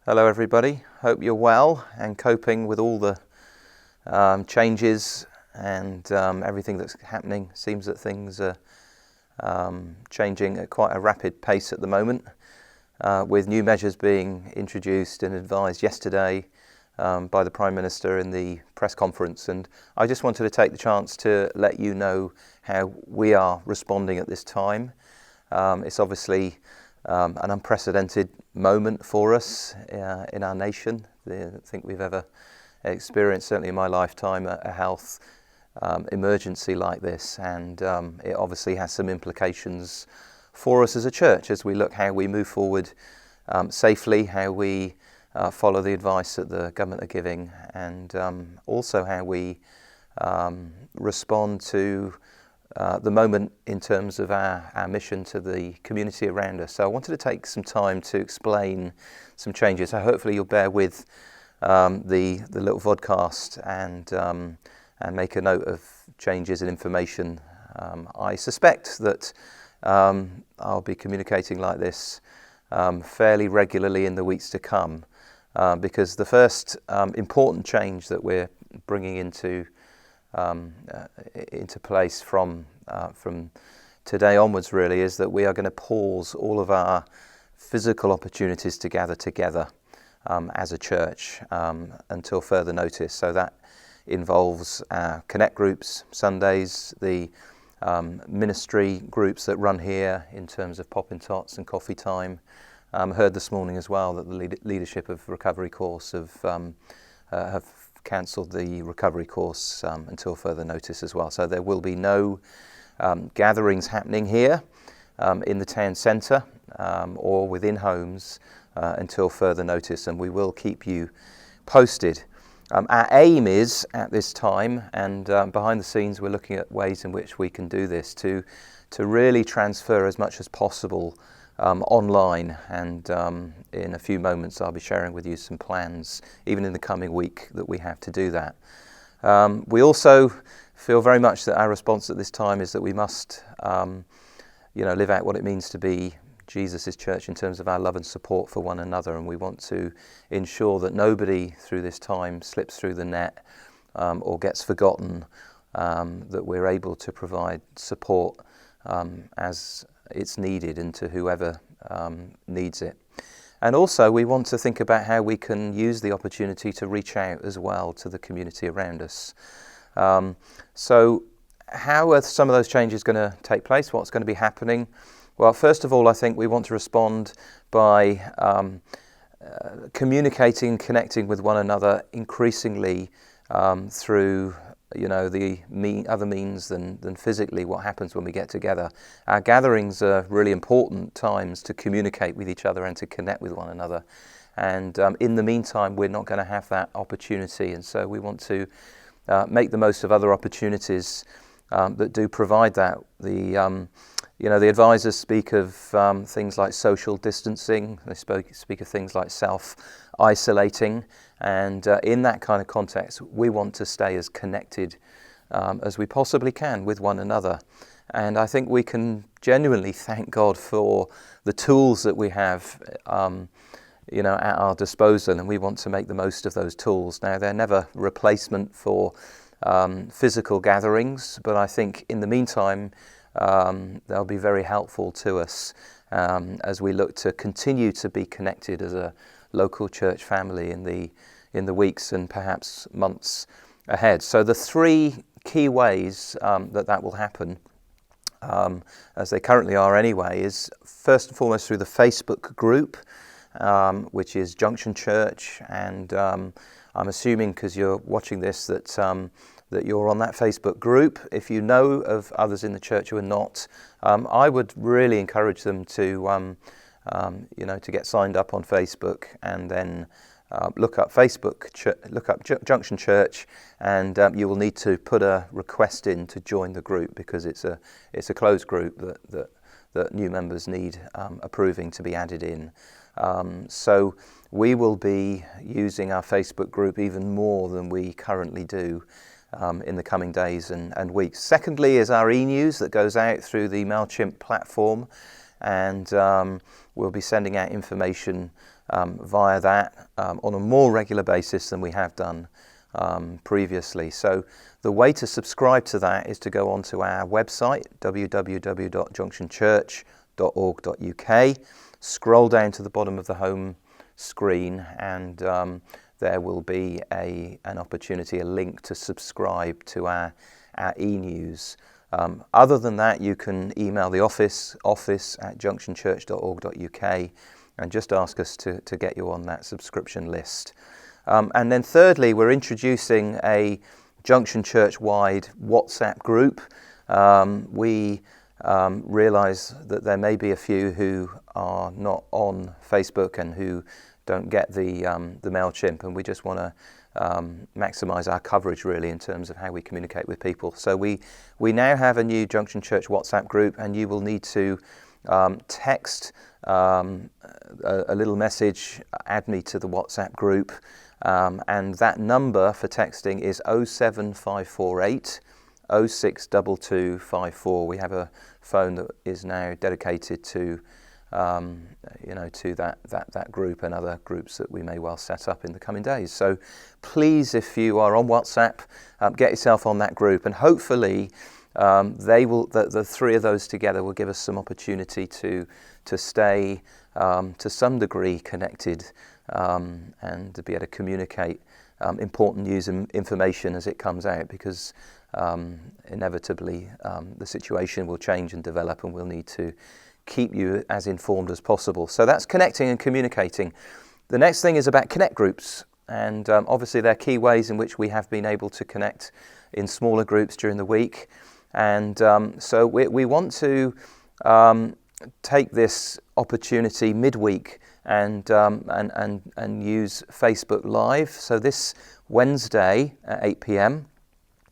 Hello everybody, hope you're well and coping with all the changes and everything that's happening. Seems that things are changing at quite a rapid pace at the moment, with new measures being introduced and advised yesterday by the Prime Minister in the press conference. And I just wanted to take the chance to let you know how we are responding at this time. It's obviously an unprecedented moment for us in our nation. I don't think we've ever experienced, certainly in my lifetime, a health emergency like this, and it obviously has some implications for us as a church as we look how we move forward safely, how we follow the advice that the government are giving, and also how we respond to the moment in terms of our mission to the community around us. So I wanted to take some time to explain some changes. So hopefully you'll bear with the little vodcast and make a note of changes and information. I suspect that I'll be communicating like this fairly regularly in the weeks to come, because the first important change that we're bringing into place from today onwards really is that we are going to pause all of our physical opportunities to gather together as a church until further notice. So that involves our connect groups Sundays, the ministry groups that run here in terms of pop and tots and coffee time. Heard this morning as well that the leadership of recovery course have cancelled the recovery course until further notice as well. So there will be no gatherings happening here in the town centre or within homes until further notice, and we will keep you posted. Our aim is at this time, and behind the scenes we're looking at ways in which we can do this to really transfer as much as possible online, and in a few moments I'll be sharing with you some plans, even in the coming week, that we have to do that. We also feel very much that our response at this time is that we must live out what it means to be Jesus' church in terms of our love and support for one another, and we want to ensure that nobody through this time slips through the net or gets forgotten, that we're able to provide support as it's needed and to whoever needs it. And also we want to think about how we can use the opportunity to reach out as well to the community around us. So how are some of those changes going to take place? What's going to be happening? Well, first of all, I think we want to respond by communicating, connecting with one another increasingly through the other means than physically what happens when we get together. Our gatherings are really important times to communicate with each other and to connect with one another. And in the meantime, we're not going to have that opportunity. And so we want to make the most of other opportunities that do provide that. The advisors speak of things like social distancing. They speak of things like self-isolating. And in that kind of context, we want to stay as connected as we possibly can with one another. And I think we can genuinely thank God for the tools that we have at our disposal, and we want to make the most of those tools. Now, they're never replacement for physical gatherings, but I think in the meantime, they'll be very helpful to us as we look to continue to be connected as a local church family in the weeks and perhaps months ahead. So the three key ways that will happen, as they currently are anyway, is first and foremost through the Facebook group, which is Junction Church, and I'm assuming, because you're watching this, that you're on that Facebook group. If you know of others in the church who are not, I would really encourage them to get signed up on Facebook, and then look up Junction Church, and you will need to put a request in to join the group, because it's a closed group that new members need approving to be added in. So we will be using our Facebook group even more than we currently do in the coming days and weeks. Secondly is our e-news that goes out through the MailChimp platform, and we'll be sending out information via that on a more regular basis than we have done previously. So the way to subscribe to that is to go onto our website, www.junctionchurch.org.uk, scroll down to the bottom of the home screen, and there will be an opportunity, a link to subscribe to our e-news. Other than that, you can email the office at junctionchurch.org.uk and just ask us to get you on that subscription list. And then thirdly, we're introducing a Junction Church-wide WhatsApp group. We realise that there may be a few who are not on Facebook and who don't get the MailChimp, and we just want to maximise our coverage really in terms of how we communicate with people. So we now have a new Junction Church WhatsApp group, and you will need to text a little message, add me to the WhatsApp group, and that number for texting is 07548 062254. We have a phone that is now dedicated to to that group and other groups that we may well set up in the coming days. So please, if you are on WhatsApp, get yourself on that group, and hopefully the three of those together will give us some opportunity to stay to some degree connected and to be able to communicate important news and information as it comes out, because inevitably the situation will change and develop, and we'll need to keep you as informed as possible. So that's connecting and communicating. The next thing is about connect groups, and obviously there are key ways in which we have been able to connect in smaller groups during the week, and so we want to take this opportunity midweek and use Facebook Live. So this Wednesday at 8 p.m.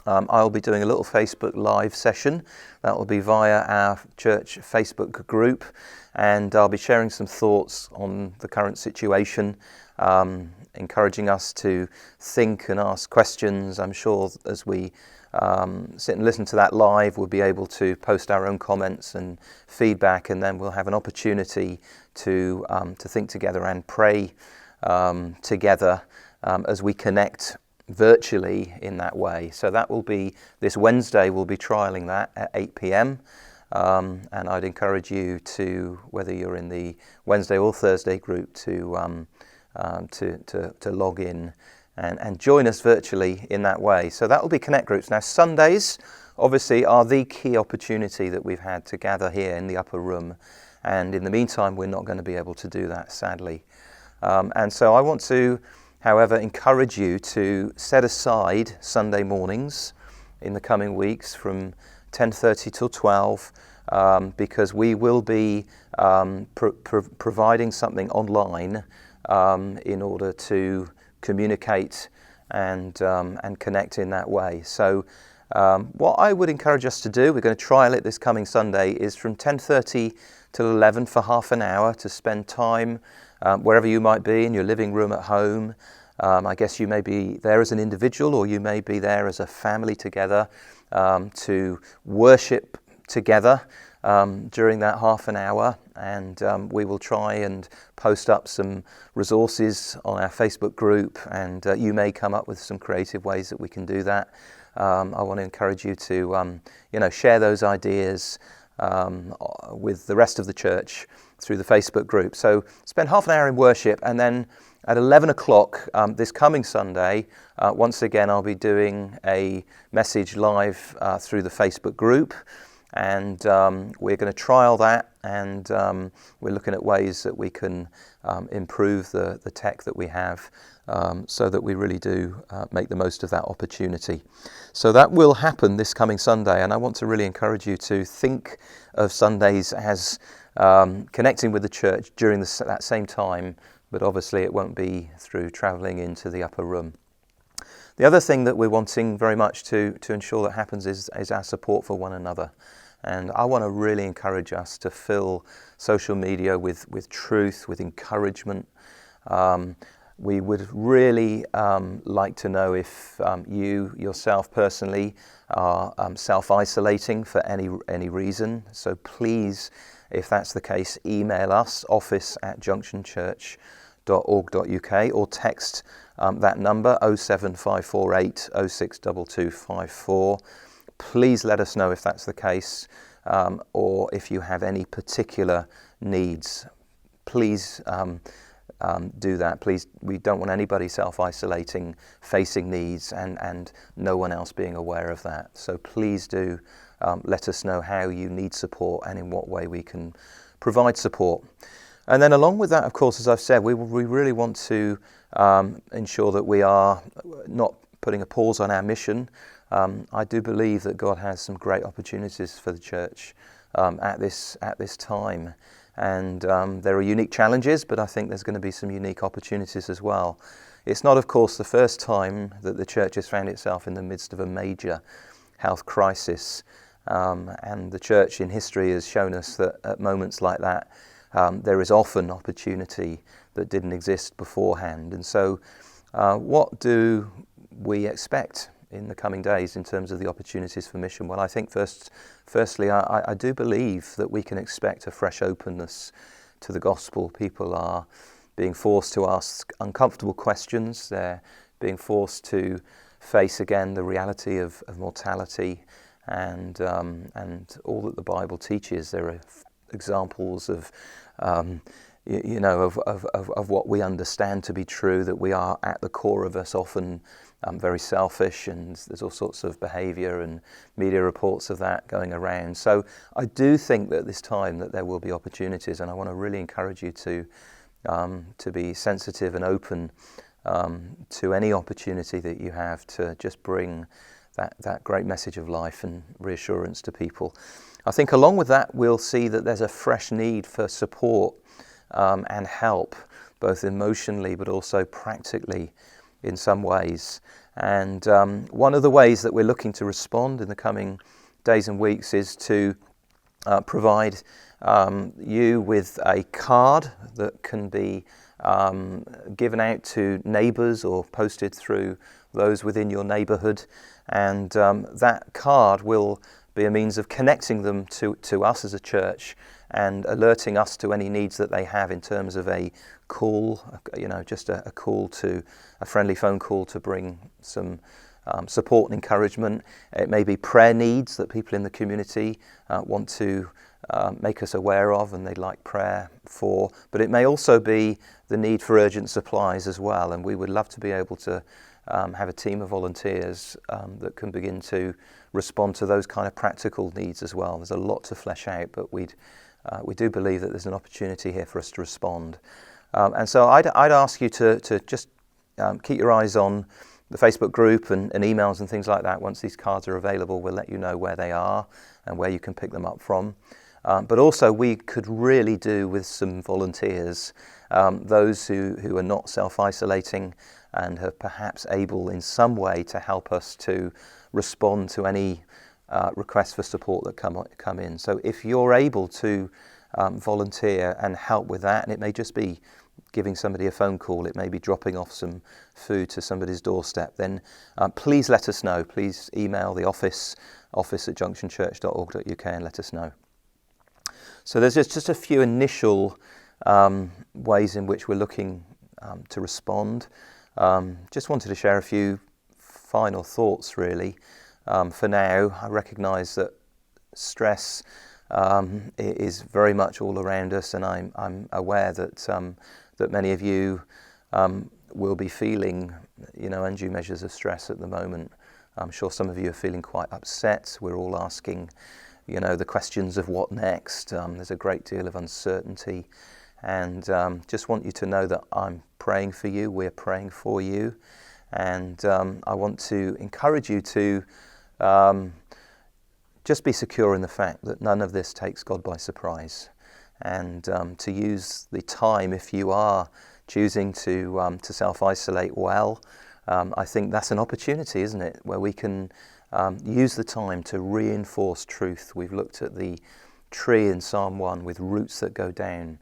I'll be doing a little Facebook Live session. That will be via our church Facebook group, and I'll be sharing some thoughts on the current situation, encouraging us to think and ask questions. I'm sure as we sit and listen to that live, we'll be able to post our own comments and feedback, and then we'll have an opportunity to think together and pray together as we connect virtually in that way. So that will be this Wednesday. We'll be trialing that at 8 p.m. And I'd encourage you to, whether you're in the Wednesday or Thursday group, to log in and join us virtually in that way. So that will be connect groups. Now Sundays obviously are the key opportunity that we've had to gather here in the upper room, and in the meantime we're not going to be able to do that, sadly. And so I want to, however, encourage you to set aside Sunday mornings in the coming weeks from 10:30 till 12, because we will be providing something online in order to communicate and connect in that way. So what I would encourage us to do, we're going to trial it this coming Sunday, is from 10:30 till 11 for half an hour to spend time wherever you might be, in your living room at home. I guess you may be there as an individual, or you may be there as a family together to worship together during that half an hour. And we will try and post up some resources on our Facebook group, and you may come up with some creative ways that we can do that. I want to encourage you to share those ideas with the rest of the church through the Facebook group. So spend half an hour in worship, and then at 11 o'clock this coming Sunday, once again I'll be doing a message live through the Facebook group, and we're going to trial that, and we're looking at ways that we can improve the tech that we have, so that we really do make the most of that opportunity. So that will happen this coming Sunday, and I want to really encourage you to think of Sundays as connecting with the church during that same time, but obviously it won't be through travelling into the upper room. The other thing that we're wanting very much to ensure that happens is our support for one another. And I want to really encourage us to fill social media with truth, with encouragement. We would really like to know if you yourself personally are self-isolating for any reason. So please, if that's the case, email us, office@junctionchurch.org.uk, or text that number 07548 062254. Please let us know if that's the case, or if you have any particular needs. Please do that. Please, we don't want anybody self-isolating, facing needs, and no one else being aware of that. So please do let us know how you need support and in what way we can provide support. And then along with that, of course, as I've said, we really want to ensure that we are not putting a pause on our mission. I do believe that God has some great opportunities for the church at this time. And there are unique challenges, but I think there's going to be some unique opportunities as well. It's not, of course, the first time that the church has found itself in the midst of a major health crisis. And the church in history has shown us that at moments like that, there is often opportunity that didn't exist beforehand. And so what do we expect in the coming days in terms of the opportunities for mission? Well, I think firstly, I do believe that we can expect a fresh openness to the gospel. People are being forced to ask uncomfortable questions. They're being forced to face again the reality of mortality and all that the Bible teaches. There are examples of of what we understand to be true, that we are at the core of us often very selfish, and there's all sorts of behaviour and media reports of that going around. So I do think that this time that there will be opportunities, and I want to really encourage you to be sensitive and open to any opportunity that you have to just bring that great message of life and reassurance to people. I think along with that, we'll see that there's a fresh need for support and help, both emotionally but also practically in some ways. And one of the ways that we're looking to respond in the coming days and weeks is to provide you with a card that can be given out to neighbours or posted through those within your neighbourhood. And that card will be a means of connecting them to us as a church and alerting us to any needs that they have in terms of a call, just a call to a friendly phone call to bring some support and encouragement. It may be prayer needs that people in the community want to make us aware of and they'd like prayer for, but it may also be the need for urgent supplies as well, and we would love to be able to have a team of volunteers that can begin to respond to those kind of practical needs as well. There's a lot to flesh out, but we do believe that there's an opportunity here for us to respond. And so I'd ask you to just keep your eyes on the Facebook group and emails and things like that. Once these cards are available, we'll let you know where they are and where you can pick them up from. But also we could really do with some volunteers, those who are not self-isolating and are perhaps able in some way to help us to respond to any requests for support that come in. So if you're able to volunteer and help with that, and it may just be giving somebody a phone call, it may be dropping off some food to somebody's doorstep, then please let us know. Please email the office at junctionchurch.org.uk and let us know. So there's just a few initial ways in which we're looking to respond. Just wanted to share a few final thoughts really. For now, I recognise that stress is very much all around us, and I'm aware that many of you will be feeling, undue measures of stress at the moment. I'm sure some of you are feeling quite upset. We're all asking, the questions of what next. There's a great deal of uncertainty, and just want you to know that I'm praying for you. We're praying for you, and I want to encourage you to just be secure in the fact that none of this takes God by surprise, and to use the time, if you are choosing to self-isolate well, I think that's an opportunity, isn't it, where we can use the time to reinforce truth. We've looked at the tree in Psalm 1 with roots that go down,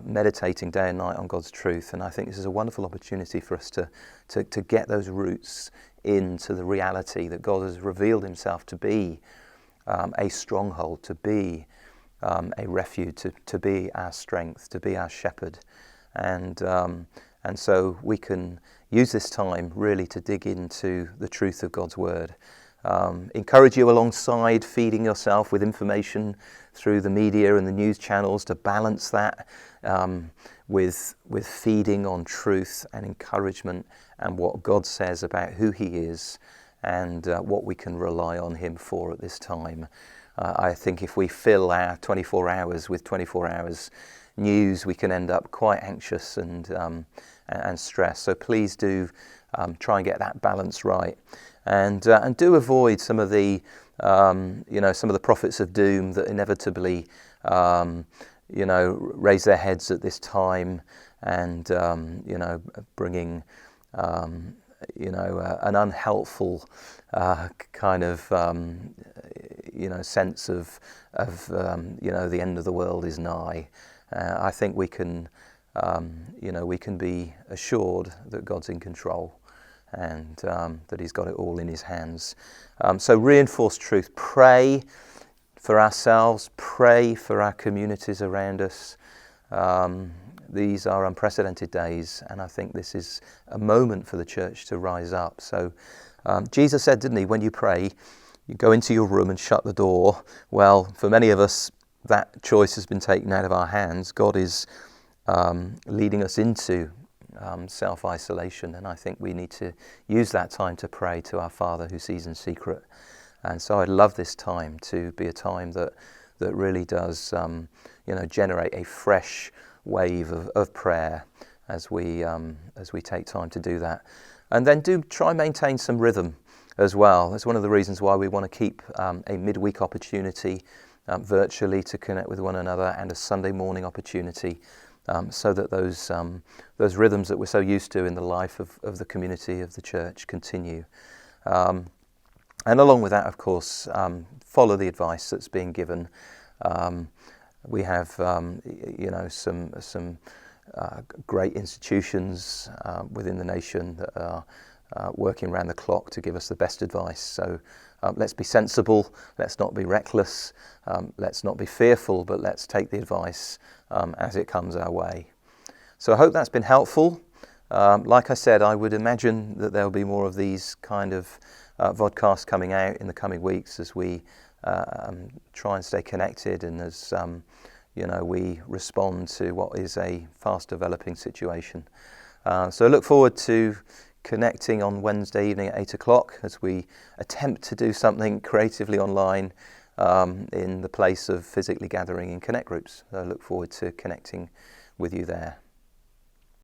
meditating day and night on God's truth, and I think this is a wonderful opportunity for us to get those roots into the reality that God has revealed himself to be a stronghold, to be a refuge, to be our strength, to be our shepherd, and so we can use this time really to dig into the truth of God's Word. Encourage you alongside feeding yourself with information through the media and the news channels to balance that with feeding on truth and encouragement and what God says about who He is and what we can rely on Him for at this time. I think if we fill our 24 hours with 24 hours news, we can end up quite anxious and stressed. So please do try and get that balance right, and do avoid some of the some of the prophets of doom that inevitably raise their heads at this time and bringing an unhelpful kind of sense of the end of the world is nigh. I think we can be assured that God's in control and that He's got it all in His hands. So reinforce truth. Pray for ourselves. Pray for our communities around us. These are unprecedented days, and I think this is a moment for the church to rise up. So Jesus said, didn't He, when you pray, you go into your room and shut the door. Well, for many of us, that choice has been taken out of our hands. God is leading us into self-isolation, and I think we need to use that time to pray to our Father who sees in secret. And so I'd love this time to be a time that really does generate a fresh wave of prayer as we take time to do that. And then do try and maintain some rhythm as well. That's one of the reasons why we want to keep a midweek opportunity virtually to connect with one another, and a Sunday morning opportunity, so that those rhythms that we're so used to in the life of the community of the church continue. And along with that, of course, follow the advice that's being given. We have some great institutions within the nation that are working around the clock to give us the best advice. So let's be sensible, let's not be reckless, let's not be fearful, but let's take the advice as it comes our way. So I hope that's been helpful. Like I said, I would imagine that there'll be more of these kind of vodcasts coming out in the coming weeks as we try and stay connected, and as we respond to what is a fast developing situation. So I look forward to connecting on Wednesday evening at 8 o'clock as we attempt to do something creatively online in the place of physically gathering in connect groups. So I look forward to connecting with you there.